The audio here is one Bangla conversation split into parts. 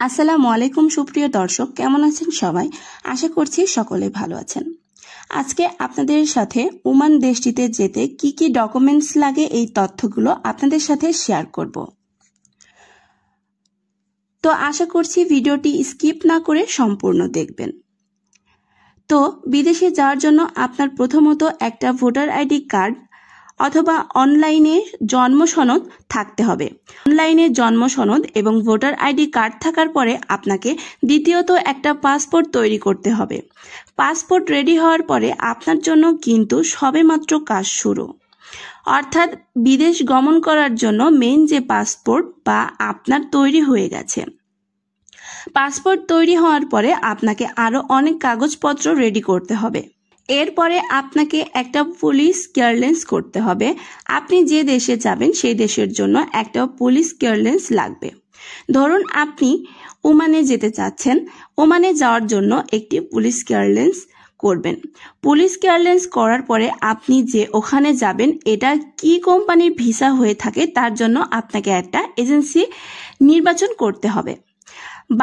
আসসালামু আলাইকুম সুপ্রিয় দর্শক, কেমন আছেন সবাই? আশা করছি সকলে ভালো আছেন। আজকে আপনাদের সাথে ওমান দেশটিতে যেতে কি কি ডকুমেন্টস লাগে এই তথ্যগুলো আপনাদের সাথে শেয়ার করব। তো আশা করছি ভিডিওটি স্কিপ না করে সম্পূর্ণ দেখবেন। তো বিদেশে যাওয়ার জন্য আপনার প্রথমত একটা ভোটার আইডি কার্ড অথবা অনলাইনে জন্ম সনদ থাকতে হবে। অনলাইনে জন্ম সনদ এবং ভোটার আইডি কার্ড থাকার পরে আপনাকে দ্বিতীয়ত একটা পাসপোর্ট তৈরি করতে হবে। পাসপোর্ট রেডি হওয়ার পরে আপনার জন্য কিন্তু সবেমাত্র কাজ শুরু, অর্থাৎ বিদেশ গমন করার জন্য মেইন যে পাসপোর্ট বা আপনার তৈরি হয়ে গেছে। পাসপোর্ট তৈরি হওয়ার পরে আপনাকে আরো অনেক কাগজপত্র রেডি করতে হবে। এরপরে আপনাকে একটা পুলিশ ক্লিয়ারেন্স করতে হবে। আপনি যে দেশে যাবেন সেই দেশের জন্য একটা পুলিশ ক্লিয়ারেন্স লাগবে। ধরুন আপনি ওমানে যেতে চাচ্ছেন, ওমানে যাওয়ার জন্য একটি পুলিশ ক্লিয়ারেন্স করবেন। পুলিশ ক্লিয়ারেন্স করার পরে আপনি যে ওখানে যাবেন এটা কি কোম্পানির ভিসা হয়ে থাকে তার জন্য আপনাকে একটা এজেন্সি নির্বাচন করতে হবে।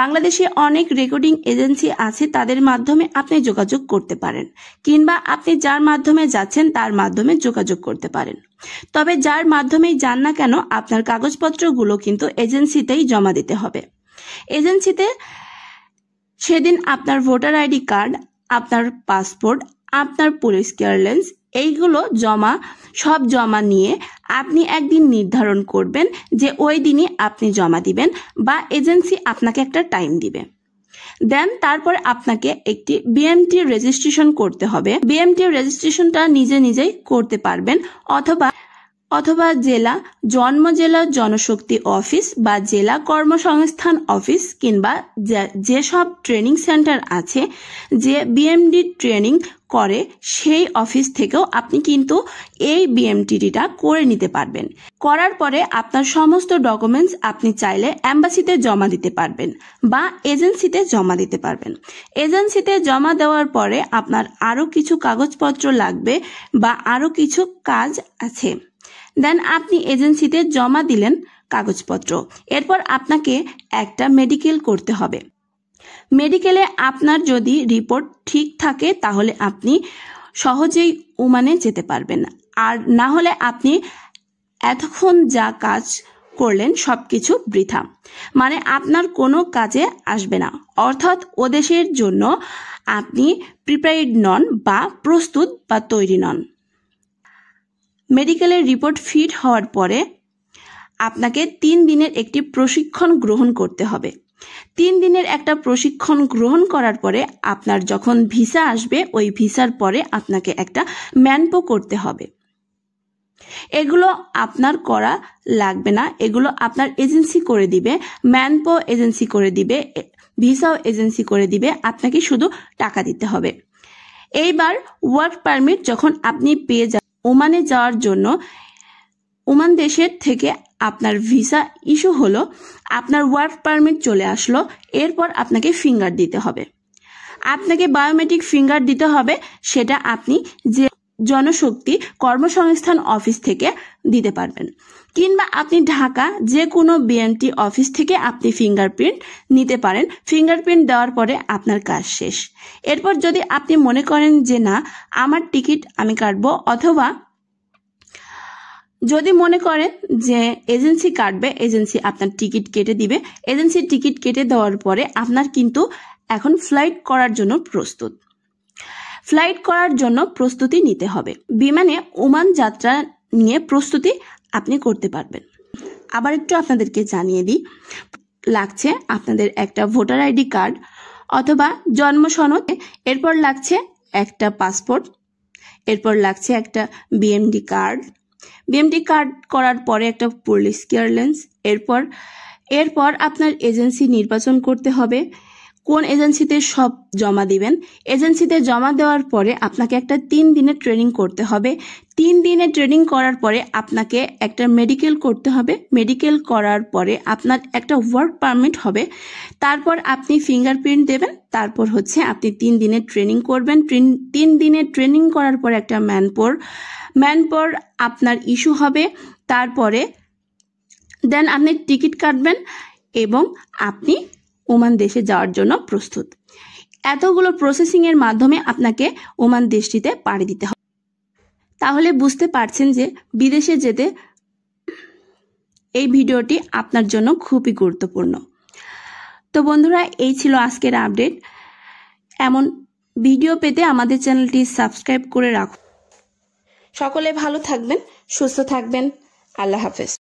বাংলাদেশে অনেক রেকর্ডিং এজেন্সি আছে, তাদের মাধ্যমে আপনি যোগাযোগ করতে পারেন, কিংবা আপনি যার মাধ্যমে যাচ্ছেন তার মাধ্যমে যোগাযোগ করতে পারেন। তবে যার মাধ্যমেই যান না কেন আপনার কাগজপত্রগুলো কিন্তু এজেন্সিতেই জমা দিতে হবে। এজেন্সিতে সেদিন আপনার ভোটার আইডি কার্ড, আপনার পাসপোর্ট, আপনার পুলিশ ক্লিয়ারেন্স এইগুলো সব জমা নিয়ে আপনি একদিন নির্ধারণ করবেন যে ওই দিনই আপনি জমা দিবেন বা এজেন্সি আপনাকে একটা টাইম দিবে। দেন তারপর আপনাকে একটি বিএমটি রেজিস্ট্রেশন করতে হবে। বিএমটি রেজিস্ট্রেশনটা নিজেই করতে পারবেন অথবা জেলা জনশক্তি অফিস বা জেলা কর্মসংস্থান অফিস কিংবা যেসব ট্রেনিং সেন্টার আছে যে বিএমডি ট্রেনিং করে সেই অফিস থেকেও আপনি কিন্তু এই বিএমটিটা করে নিতে পারবেন। করার পরে আপনার সমস্ত ডকুমেন্টস আপনি চাইলে এম্বাসিতে জমা দিতে পারবেন বা এজেন্সিতে জমা দিতে পারবেন। এজেন্সিতে জমা দেওয়ার পরে আপনার আরো কিছু কাগজপত্র লাগবে বা আরো কিছু কাজ আছে। দেন আপনি এজেন্সিতে জমা দিলেন কাগজপত্র। এরপর আপনাকে একটা মেডিকেল করতে হবে। মেডিকেলে আপনার যদি রিপোর্ট ঠিক থাকে তাহলে আপনি সহজেই ওমানে যেতে পারবেন, আর না হলে আপনি এতক্ষণ যা কাজ করলেন সবকিছু বৃথা, মানে আপনার কোনো কাজে আসবে না, অর্থাৎ ও দেশের জন্য আপনি প্রিপেয়ার্ড নন বা প্রস্তুত বা তৈরি নন। মেডিকেলের রিপোর্ট ফিট হওয়ার পরে আপনাকে 3 দিনের একটি প্রশিক্ষণ গ্রহণ করতে হবে। 3 দিনের একটা প্রশিক্ষণ গ্রহণ করার পরে আপনার যখন ভিসা আসবে ওই ভিসার পরে আপনাকে একটা ম্যানপো করতে হবে। এগুলো আপনার করা লাগবে না, এগুলো আপনার এজেন্সি করে দিবে। ম্যানপো এজেন্সি করে দিবে, ভিসাও এজেন্সি করে দিবে, আপনাকে শুধু টাকা দিতে হবে। এইবার ওয়ার্ক পারমিট যখন আপনি পেয়ে যাবেন ওমানে যাওয়ার জন্য, ওমান দেশের থেকে আপনার ভিসা ইস্যু হলো, আপনার ওয়ার্ক পারমিট চলে আসলো, এরপর আপনাকে ফিঙ্গার দিতে হবে। আপনাকে বায়োমেট্রিক ফিঙ্গার দিতে হবে, সেটা আপনি যে জনশক্তি কর্মসংস্থান অফিস থেকে দিতে পারবেন, কিংবা আপনি ঢাকা যে কোনো বিএমটি অফিস থেকে আপনি ফিঙ্গারপ্রিন্ট নিতে পারেন। ফিঙ্গারপ্রিন্ট দেওয়ার পরে আপনার কাজ শেষ। এরপর যদি আপনি মনে করেন যে না আমার টিকিট আমি কাটবো, অথবা যদি মনে করেন যে এজেন্সি কাটবে, এজেন্সি আপনার টিকিট কেটে দিবে। এজেন্সির টিকিট কেটে দেওয়ার পরে আপনার কিন্তু এখন ফ্লাইট করার জন্য প্রস্তুতি নিতে হবে। বিমানে ওমান যাত্রা নিয়ে প্রস্তুতি আপনি করতে পারবেন। আবার একটু আপনাদেরকে জানিয়ে দিই, লাগছে আপনাদের একটা ভোটার আইডি কার্ড অথবা জন্ম সনদ, এরপর লাগছে একটা পাসপোর্ট, এরপর লাগছে একটা বিএমডি কার্ড করার পরে একটা পুলিশ ক্লিয়ারেন্স। এরপর আপনার এজেন্সি নির্বাচন করতে হবে, কোন এজেন্সিতে সব জমা দিবেন। এজেন্সিতে জমা দেওয়ার পরে আপনাকে একটা 3 দিনের ট্রেনিং করতে হবে। 3 দিনের ট্রেনিং করার পরে আপনাকে একটা মেডিকেল করতে হবে। মেডিকেল করার পরে আপনার একটা ওয়ার্ক পারমিট হবে। তারপর আপনি ফিঙ্গারপ্রিন্ট দেবেন। তারপর হচ্ছে আপনি 3 দিনের ট্রেনিং করবেন। 3 দিনের ট্রেনিং করার পরে একটা ম্যানপোর আপনার ইস্যু হবে। তারপরে দেন আপনি টিকিট কাটবেন এবং আপনি ওমান দেশে যাওয়ার জন্য প্রস্তুত। এতগুলো প্রসেসিং এর মাধ্যমে আপনাকে ওমান দেশটিতে পাড়ি দিতে হবে। তাহলে বুঝতে পারছেন যে বিদেশে যেতে এই ভিডিওটি আপনার জন্য খুবই গুরুত্বপূর্ণ। তো বন্ধুরা, এই ছিল আজকের আপডেট। এমন ভিডিও পেতে আমাদের চ্যানেলটি সাবস্ক্রাইব করে রাখুন। সকলে ভালো থাকবেন, সুস্থ থাকবেন। আল্লাহ হাফেজ।